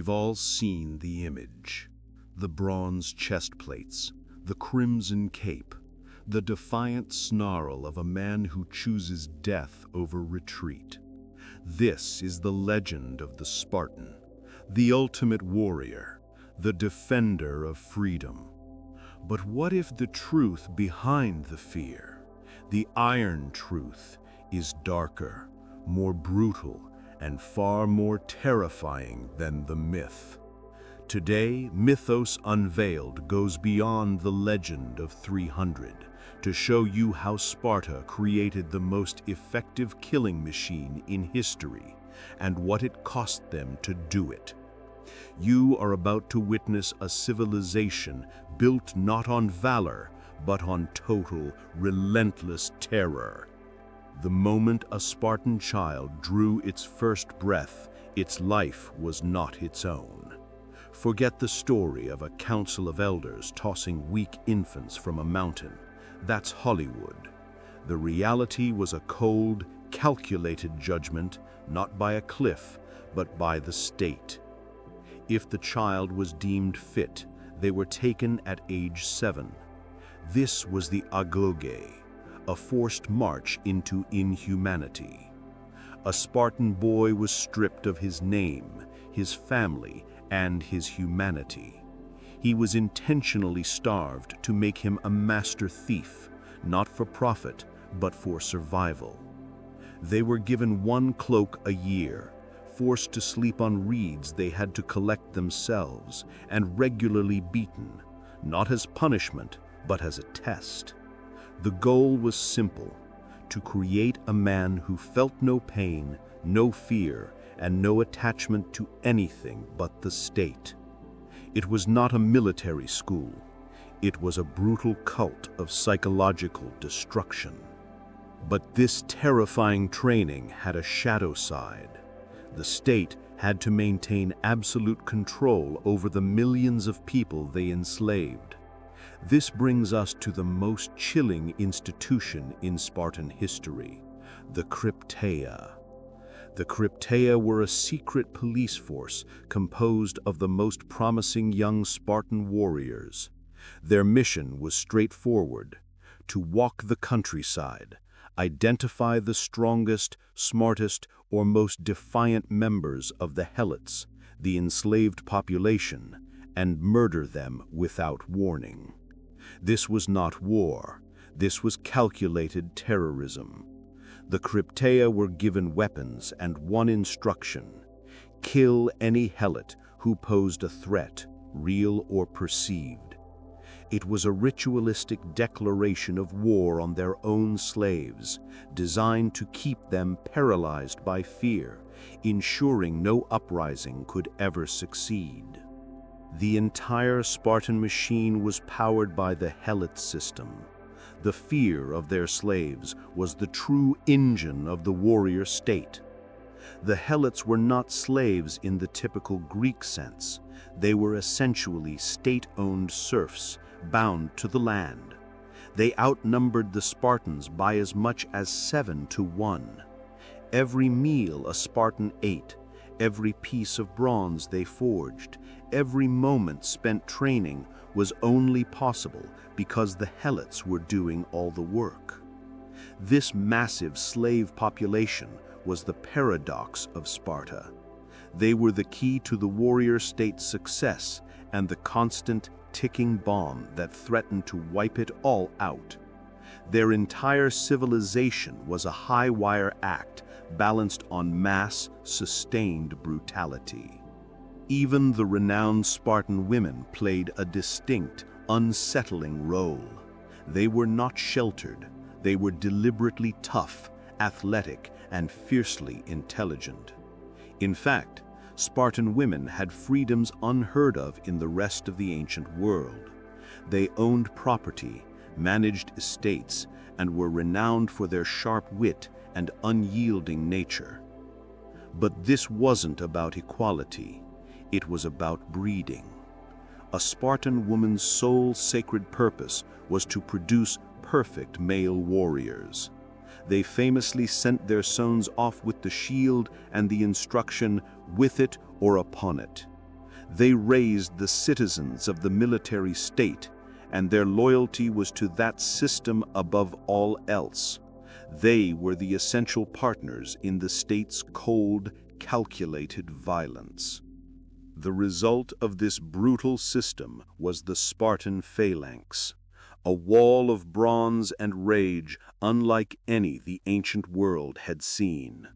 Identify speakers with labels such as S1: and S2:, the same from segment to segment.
S1: We've all seen the image. The bronze chest plates, the crimson cape, the defiant snarl of a man who chooses death over retreat. This is the legend of the Spartan, the ultimate warrior, the defender of freedom. But what if the truth behind the fear, the iron truth, is darker, more brutal, and far more terrifying than the myth? Today, Mythos Unveiled goes beyond the legend of 300 to show you how Sparta created the most effective killing machine in history and what it cost them to do it. You are about to witness a civilization built not on valor, but on total, relentless terror. The moment a Spartan child drew its first breath, its life was not its own. Forget the story of a council of elders tossing weak infants from a mountain. That's Hollywood. The reality was a cold, calculated judgment, not by a cliff, but by the state. If the child was deemed fit, they were taken at age 7. This was the Agoge, a forced march into inhumanity. A Spartan boy was stripped of his name, his family, and his humanity. He was intentionally starved to make him a master thief, not for profit, but for survival. They were given one cloak a year, forced to sleep on reeds they had to collect themselves, and regularly beaten, not as punishment, but as a test. The goal was simple: to create a man who felt no pain, no fear, and no attachment to anything but the state. It was not a military school. It was a brutal cult of psychological destruction. But this terrifying training had a shadow side. The state had to maintain absolute control over the millions of people they enslaved. This brings us to the most chilling institution in Spartan history, the Krypteia. The Krypteia were a secret police force composed of the most promising young Spartan warriors. Their mission was straightforward: to walk the countryside, identify the strongest, smartest, or most defiant members of the Helots, the enslaved population, and murder them without warning. This was not war. This was calculated terrorism. The Krypteia were given weapons and one instruction: kill any Helot who posed a threat, real or perceived. It was a ritualistic declaration of war on their own slaves, designed to keep them paralyzed by fear, ensuring no uprising could ever succeed. The entire Spartan machine was powered by the Helot system. The fear of their slaves was the true engine of the warrior state. The Helots were not slaves in the typical Greek sense. They were essentially state-owned serfs, bound to the land. They outnumbered the Spartans by as much as 7 to 1. Every meal a Spartan ate, every piece of bronze they forged, every moment spent training was only possible because the Helots were doing all the work. This massive slave population was the paradox of Sparta. They were the key to the warrior state's success and the constant ticking bomb that threatened to wipe it all out. Their entire civilization was a high-wire act balanced on mass, sustained brutality. Even the renowned Spartan women played a distinct, unsettling role. They were not sheltered. They were deliberately tough, athletic, and fiercely intelligent. In fact, Spartan women had freedoms unheard of in the rest of the ancient world. They owned property, managed estates, and were renowned for their sharp wit and unyielding nature. But this wasn't about equality. It was about breeding. A Spartan woman's sole sacred purpose was to produce perfect male warriors. They famously sent their sons off with the shield and the instruction, "with it or upon it." They raised the citizens of the military state, and their loyalty was to that system above all else. They were the essential partners in the state's cold, calculated violence. The result of this brutal system was the Spartan phalanx, a wall of bronze and rage unlike any the ancient world had seen.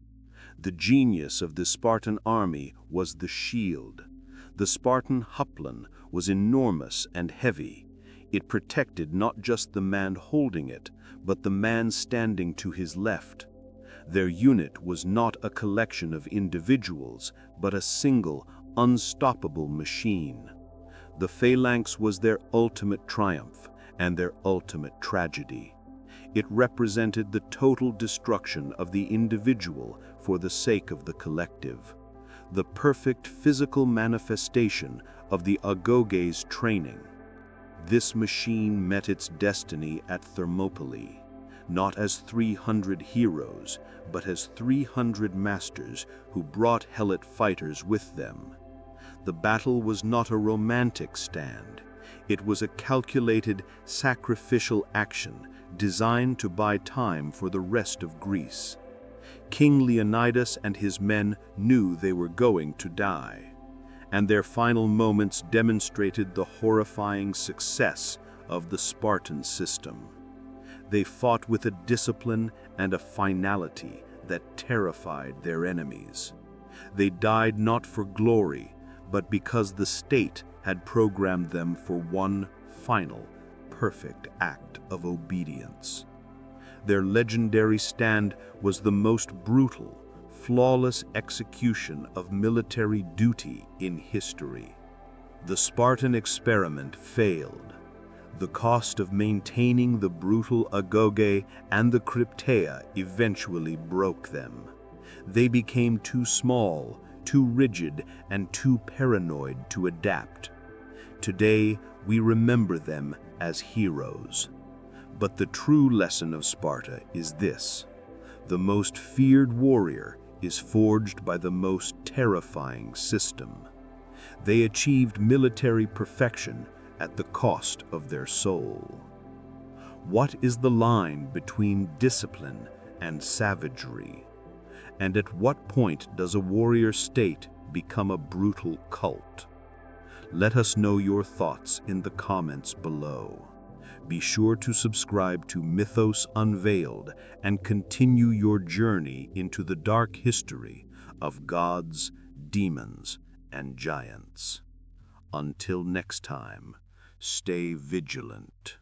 S1: The genius of the Spartan army was the shield. The Spartan huplin was enormous and heavy. It protected not just the man holding it, but the man standing to his left. Their unit was not a collection of individuals, but a single, unstoppable machine. The phalanx was their ultimate triumph and their ultimate tragedy. It represented the total destruction of the individual for the sake of the collective, the perfect physical manifestation of the Agoge's training. This machine met its destiny at Thermopylae, not as 300 heroes, but as 300 masters who brought Helot fighters with them. The battle was not a romantic stand. It was a calculated, sacrificial action designed to buy time for the rest of Greece. King Leonidas and his men knew they were going to die, and their final moments demonstrated the horrifying success of the Spartan system. They fought with a discipline and a finality that terrified their enemies. They died not for glory, but because the state had programmed them for one final, perfect act of obedience. Their legendary stand was the most brutal, flawless execution of military duty in history. The Spartan experiment failed. The cost of maintaining the brutal Agoge and the Krypteia eventually broke them. They became too small, too rigid, and too paranoid to adapt. Today, we remember them as heroes. But the true lesson of Sparta is this: the most feared warrior is forged by the most terrifying system. They achieved military perfection at the cost of their soul. What is the line between discipline and savagery? And at what point does a warrior state become a brutal cult? Let us know your thoughts in the comments below. Be sure to subscribe to Mythos Unveiled and continue your journey into the dark history of gods, demons, and giants. Until next time, stay vigilant.